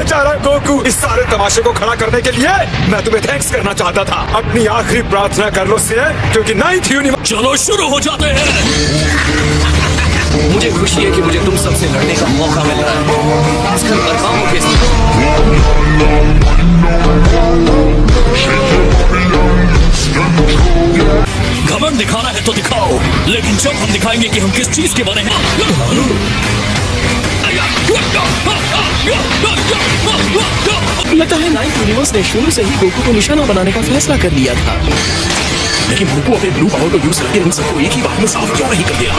बेचारा गोकू, इस सारे तमाशे को खड़ा करने के लिए मैं तुम्हें थैंक्स करना चाहता था। अपनी आखिरी प्रार्थना कर लो से, क्योंकि 9th यूनिवर्स। चलो शुरू हो जाते हैं। मुझे खुशी है कि मुझे तुम सबसे लड़ने का मौका मिल रहा है, खासकर अरबामों के साथ। घमंड दिखाना है तो दिखाओ, लेकिन जब हम दिखाएंगे कि हम किस चीज के बने हैं। लगता है 9th यूनिवर्स ने शुरू से ही गोकू को निशाना बनाने का फैसला कर लिया था। लेकिन गोकू अपने ब्लू पावर को यूज करके इन सबको एक ही बात में साफ क्यों नहीं कर दिया?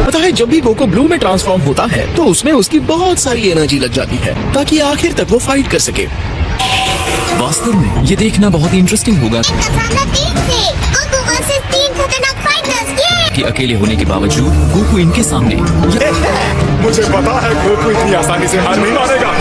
पता है, जब भी गोकू ब्लू में ट्रांसफॉर्म होता है तो उसमें उसकी बहुत सारी एनर्जी लग जाती है ताकि आखिर तक वो फाइट कर सके। वास्तव में ये देखना बहुत इंटरेस्टिंग होगा कि अकेले होने के बावजूद गोकू इनके सामने। मुझे पता है गोकू इतनी आसानी से हार नहीं मानेगा।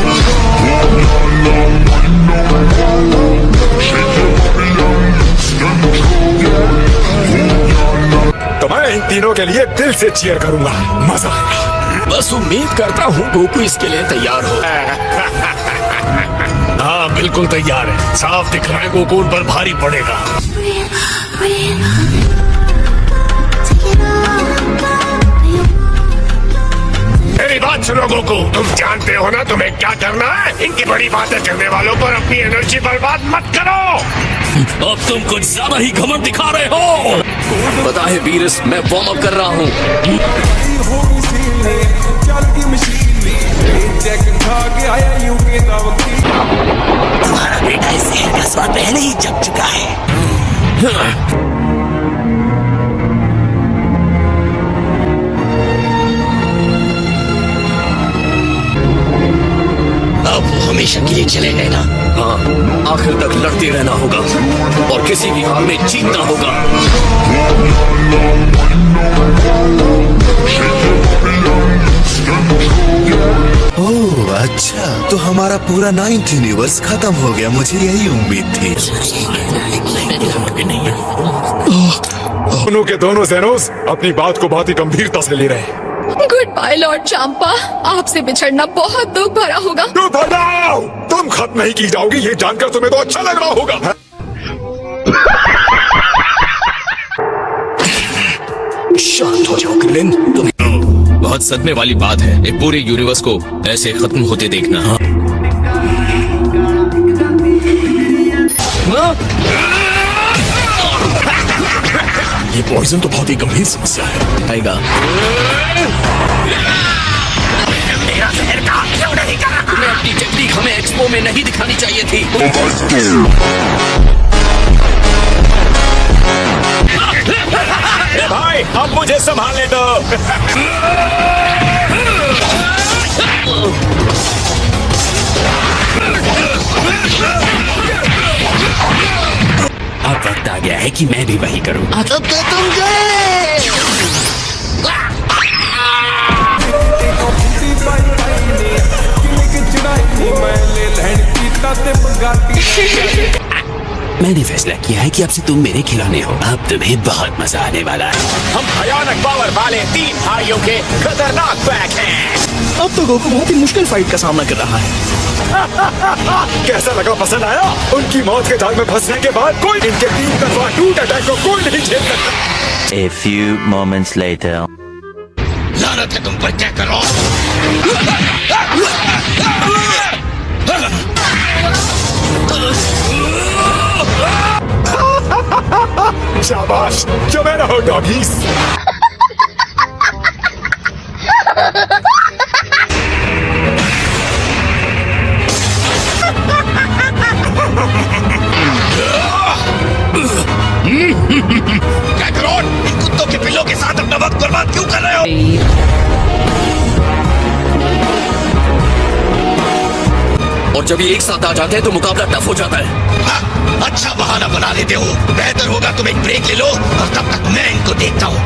तो मैं इन तीनों के लिए दिल से चीयर करूंगा, मजा आएगा। बस उम्मीद करता हूँ गोकू इसके लिए तैयार हो। हाँ बिल्कुल तैयार है, साफ दिख रहा है गोकू उन पर भारी पड़ेगा। मेरी बात सुनो गोकू, तुम जानते हो ना तुम्हें क्या करना है। इनकी बड़ी बातें करने वालों पर अपनी एनर्जी बर्बाद मत करो। अब तुम कुछ ज्यादा ही घमंड दिखा रहे हो। पता है वीरस, मैं वार्म अप कर रहा हूँ। तुम्हारा बेटा इस शहर का स्वाद पहले ही जग चुका है। अब वो हमेशा के लिए चले गए ना। हाँ, आखिर तक लड़ते रहना होगा और किसी भी हाल में जीतना होगा। ओह अच्छा, तो हमारा पूरा 9th यूनिवर्स खत्म हो गया। मुझे यही उम्मीद थी। दोनों के दोनों ज़ेनोस अपनी बात को बहुत ही गंभीरता से ले रहे हैं। गुड बाय लॉर्ड चांपा, आपसे बिछड़ना बहुत दुख भरा होगा। चुप हो जाओ, तुम खत्म नहीं की जाओगी ये जानकर तुम्हें तो अच्छा लग रहा होगा। शांत हो जाओ क्लिन, तुम्हें बहुत सदमे वाली बात है एक पूरे यूनिवर्स को ऐसे खत्म होते देखना। हाँ? ये पॉइजन तो बहुत ही गंभीर समस्या है। आएगा मेरा शहर का क्यों नहीं कर रहा? तुम्हें अपनी टेक्निक हमें एक्सपो में नहीं दिखानी चाहिए थी। भाई अब मुझे संभालने दो। अब वक्त आ गया है कि मैं भी वही करूं। अब तो तुम गए। मैंने फैसला किया है कि अब से तुम मेरे खिलौने हो। अब तुम्हें बहुत मजा आने वाला है। हम भयानक पावर वाले 3 भाइयों के खतरनाक पैक हैं। अब तो गोकू बहुत ही मुश्किल फाइट का सामना कर रहा है। कैसा लगा, पसंद आया? उनकी मौत के जाल में फंसने के बाद कोई इनके 3 तरफा टूट अटैक को कोई नहीं झेल सकता। A few moments later. लानत है तुम पर, क्या करो? शाबाश, जमे रहो डॉगीज। कैकरोन, इन कुत्तों के पिल्लों के साथ अपना वक्त बर्बाद क्यों कर रहे हो? और जब ये एक साथ आ जाते हैं तो मुकाबला टफ हो जाता है। हाँ, अच्छा बहाना बना लेते हो। बेहतर होगा तुम एक ब्रेक ले लो और तब तक मैं इनको देखता हूँ।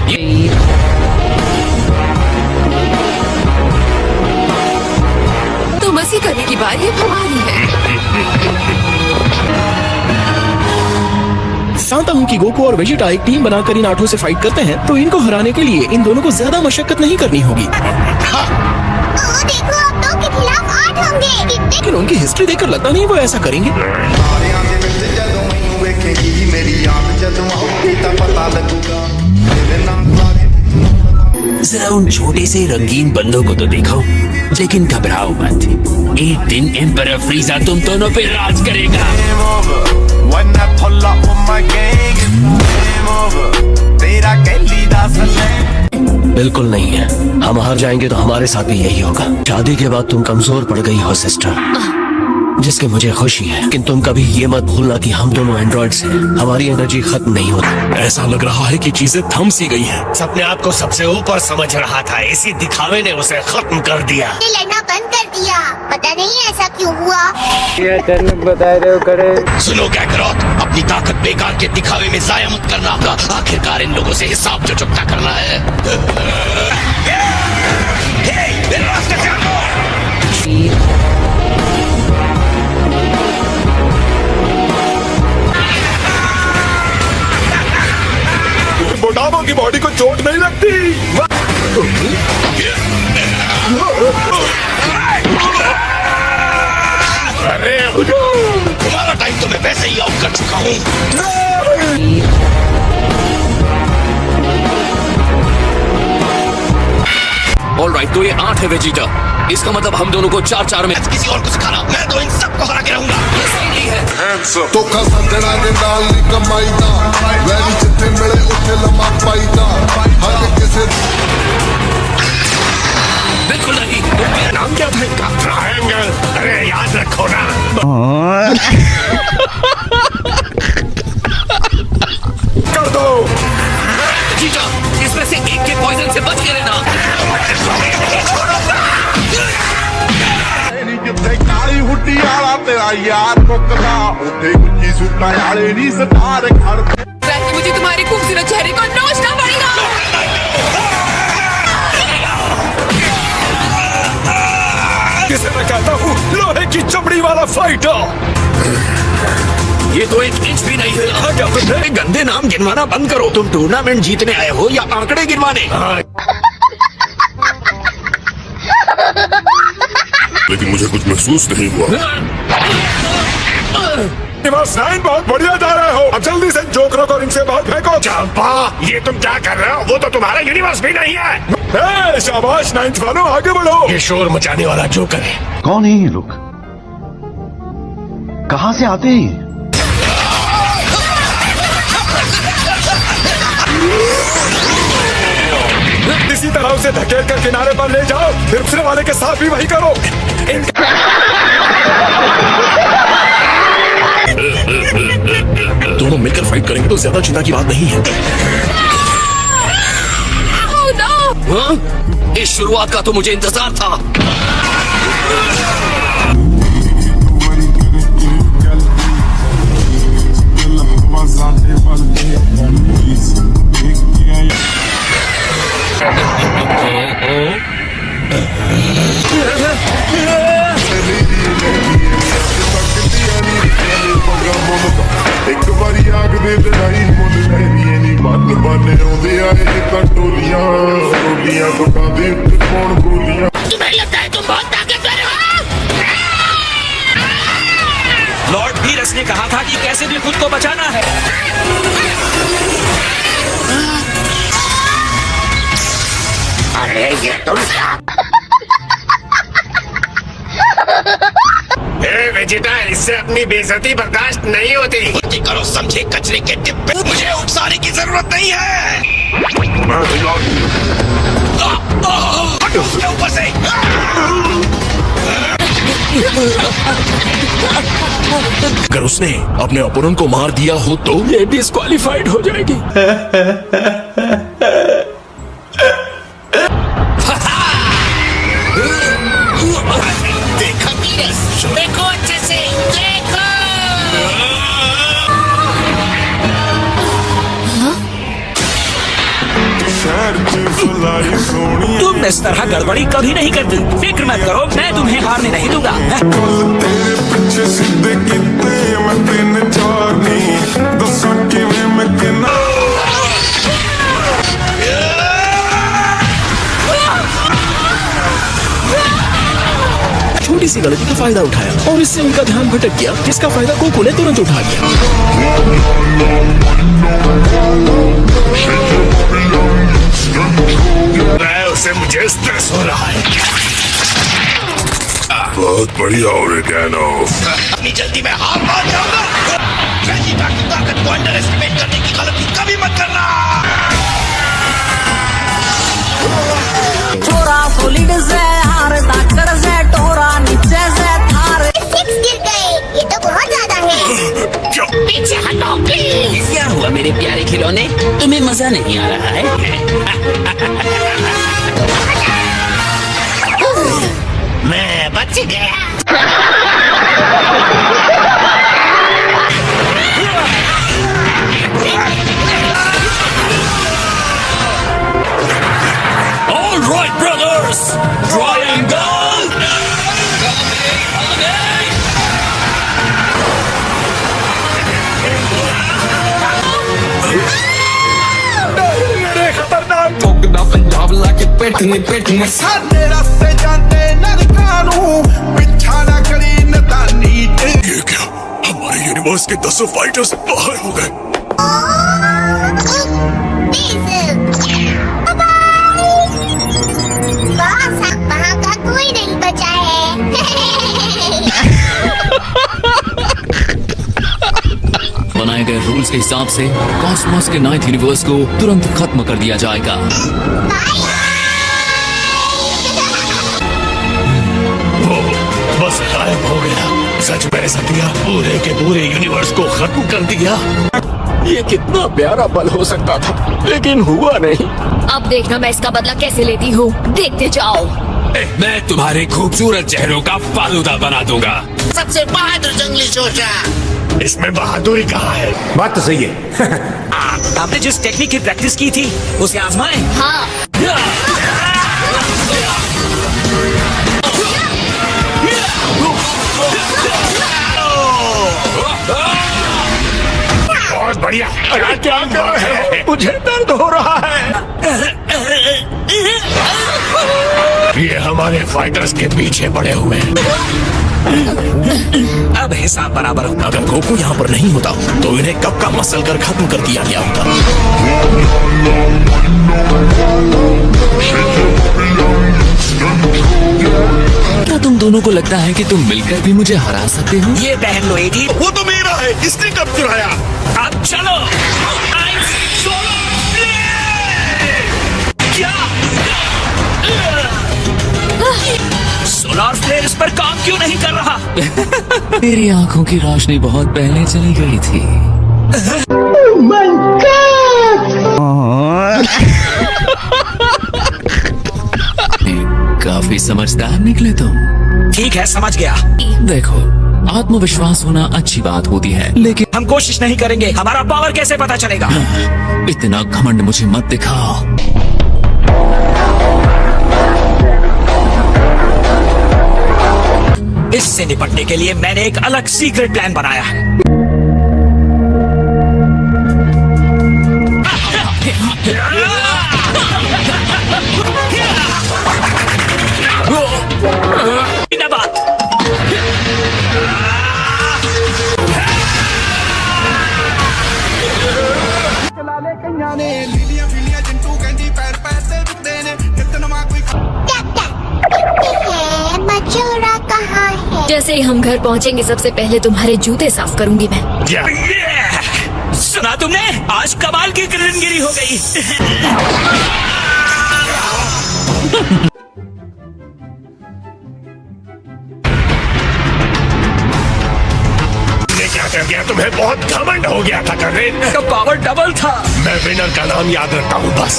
तो मस्ती करने की बारी हमारी है। जानता हूँ कि गोकू और वेजिटा एक टीम बनाकर इन 8 से फाइट करते हैं, तो इनको हराने के लिए इन दोनों को ज्यादा मशक्कत नहीं करनी होगी। देखो अब 2 के खिलाफ 8 होंगे। लेकिन उनकी हिस्ट्री देखकर लगता नहीं वो ऐसा करेंगे। जरा उन छोटे से रंगीन बंदों को तो देखो, लेकिन घबराओ मत, एक दिन एम्परर फ्रीजा तुम दोनों पे राज करेगा। बिल्कुल नहीं है, हम हार जाएंगे तो हमारे साथ भी यही होगा। शादी के बाद तुम कमजोर पड़ गई हो सिस्टर, जिसकी मुझे खुशी है, लेकिन तुम कभी ये मत भूलना कि हम दोनों एंड्रॉइड्स हैं, हमारी एनर्जी खत्म नहीं होती। ऐसा लग रहा है कि चीजें थम सी गई हैं। अपने आप को सबसे ऊपर समझ रहा था, इसी दिखावे ने उसे खत्म कर दिया। लड़ना बंद कर दिया, पता नहीं ऐसा क्यों हुआ। सुनो कैकरॉट, अपनी ताकत बेकार के दिखावे में जाया मत करना। आखिरकार इन लोगों से हिसाब जो चुकता करना है। मेरे रास्ते से हटो। मोटामो की बॉडी को चोट नहीं लगती। अरे तुम्हारा टाइम तो मैं वैसे ही आउट कर चुका हूँ। ऑलराइट, तो ये 8 है वेजिटा, इसका मतलब हम दोनों को 4-4 में किसी और को सिखाना, मैं तो इन सबको हरा के रहूंगा। ਧੋਖਾ ਸੱਜਣਾ ਦੇ ਨਾਲ ਨੀ ਕਮਾਈਦਾ, ਵੈਰੀ ਜਿੱਥੇ ਮਿਲੇ ਉੱਥੇ ਲੰਮਾ ਪਾਈਦਾ, ਹਰ ਕਿਸੇ बिल्कुल नहीं। मेरा नाम क्या था इनका? ट्रायंगल। अरे याद रखो ना। कर दो। जीजा, इसमें से एक के पॉइजन से बच के रहना। ਜਿੱਥੇ ਕਾਲੀ ਹੁੱਡੀ ਵਾਲਾ ਤੇਰਾ ਯਾਰ ਮੁੱਕਦਾ, ਉੱਥੇ ਉੱਚੀ ਸੁੱਟਾਂ ਵਾਲੇ ਨੀ ਸਟਾਰ ਖੜਦੇ। मुझे तुम्हारे खूबसूरत चेहरे को नोचना पड़ेगा। किसे मैं कहता हूँ, लोहे की चमड़ी वाला फाइटर। ये तो 1 इंच भी नहीं हिला। क्या तुमने गंदे नाम गिनवाना बंद करो। तुम टूर्नामेंट जीतने आए हो या आंकड़े गिनवाने? लेकिन मुझे कुछ महसूस नहीं हुआ। यूनिवर्स 9 बहुत बढ़िया जा रहे हो। अब जल्दी से जोकरों को इनसे बाहर फेंको। चंपा, ये तुम क्या कर रहे हो? वो तो तुम्हारा यूनिवर्स भी नहीं है। शाबाश 9th वालों, आगे बढ़ो। ये शोर मचाने वाला जोकर है। कौन है ये लोग, कहाँ से आते हैं? इसी तरह उसे धकेल कर किनारे पर ले जाओ, फिर दूसरे वाले के साथ भी वही करो। दोनों मिलकर फाइट करेंगे तो ज्यादा चिंता की बात नहीं है। हाँ? इस शुरुआत का तो मुझे इंतजार था। ਇੱਕ ਵਾਰੀ ਆਗ ਦੇ ਲੜਾਈ ਮੁੱਲ ਲੈਣੀ ਨਹੀਂ, ਬੰਨ ਬੰਨ ਆਉਂਦੇ ਆਏ ਤਾਂ ਟੋਲੀਆਂ ਟੋਲੀਆਂ ਦੁੱਟਾਂ ਦੇ ਉੱਤੇ ਕੌਣ ਗੋਲੀਆਂ। तुम्हें लगता है तुम बहुत ताकतवर हो? लॉर्ड वीरस ने कहा था कि कैसे भी खुद को बचाना है। अरे ये तुम वेजिटा, इससे अपनी बेइज्जती बर्दाश्त नहीं होती। उल्टी करो समझे कचरे के डिब्बे, मुझे उकसाने की जरूरत नहीं है। ऊपर से अगर उसने अपने ओपोनेंट को मार दिया हो तो ये डिस्क्वालीफाइड हो जाएगी। देखो अच्छे से, देखो। शहर फलाई सोनी तुम इस तरह गड़बड़ी कभी नहीं करती। फिक्र मत करो, मैं तुम्हें हारने नहीं दूंगा। तेरे पिछे सीधे किते मैं तीन चार नहीं दसा किवें मैं किना छोटी सी गलती का फायदा उठाया और इससे उनका ध्यान भटक गया, जिसका फायदा कोको ने तुरंत उठा लिया। उससे मुझे स्ट्रेस हो रहा है। बहुत बढ़िया ओरिगैनो। अपनी जल्दी में हार मान जाऊंगा। वैसी ताकत को अंडर एस्टिमेट करने की गलती कभी मत करना। छोरा सोलिड से हार ताकड़ से टोरा नीचे से थार 6 गिर गए, ये तो बहुत ज्यादा है। क्यों? पीछे हटो प्लीज। क्या हुआ मेरे प्यारे खिलौने, तुम्हें मजा नहीं आ रहा है? मैं बच गया। All right, brothers, triangle. साडे रास्ते जाते नरकां नूं पिछा ना करी नदानी। ये क्या? हमारे यूनिवर्स के 10 फाइटर्स बाहर हो गए। बॉस, अब वहाँ का कोई नहीं बचा है। बनाए गए रूल्स के हिसाब से कॉस्मोस के 9th यूनिवर्स को तुरंत खत्म कर दिया जाएगा। बस गायब हो गया। सच में सत्या पूरे के पूरे यूनिवर्स को खत्म कर दिया। ये कितना प्यारा पल हो सकता था, लेकिन हुआ नहीं। अब देखना मैं इसका बदला कैसे लेती हूँ, देखते जाओ। मैं तुम्हारे खूबसूरत चेहरों का फालूदा बना दूंगा। सबसे बहादुर जंगली शोषा। इसमें बहादुरी कहाँ है? बात तो सही है। आपने जिस टेक्निक की प्रैक्टिस की थी उसे आजमाएं। हाँ, बहुत बढ़िया। अरे क्या कर रहे हो? मुझे दर्द हो रहा है। ये हमारे फाइटर्स के पीछे पड़े हुए हैं। अब हिसाब बराबर होगा। अगर गोकू यहाँ पर नहीं होता तो इन्हें कब का मसल कर खत्म कर दिया गया होता। क्या तुम दोनों को लगता है कि तुम मिलकर भी मुझे हरा सकते हो? ये पहन लो एडी। वो तो मेरा है, इसने कब चुराया? अब चलो। सोलार फ्लेयर इस पर काम क्यों नहीं कर रहा? तेरी आंखों की रोशनी बहुत पहले चली गई थी। काफी समझदार निकले तुम। ठीक है, समझ गया। देखो, आत्मविश्वास होना अच्छी बात होती है, लेकिन हम कोशिश नहीं करेंगे, हमारा पावर कैसे पता चलेगा? इतना घमंड मुझे मत दिखाओ। इससे निपटने के लिए मैंने एक अलग सीक्रेट प्लान बनाया है। मचोरा कहाँ है? जैसे ही हम घर पहुँचेंगे सबसे पहले तुम्हारे जूते साफ करूंगी मैं। सुना तुमने? आज कमाल की किरणगिरी हो गई। ये क्या कर गया? तुम्हें बहुत घमंड हो गया था करेन। का पावर डबल था। मैं विनर का नाम याद रखता हूँ बस।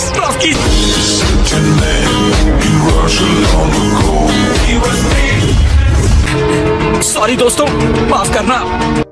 सॉरी दोस्तों, माफ करना।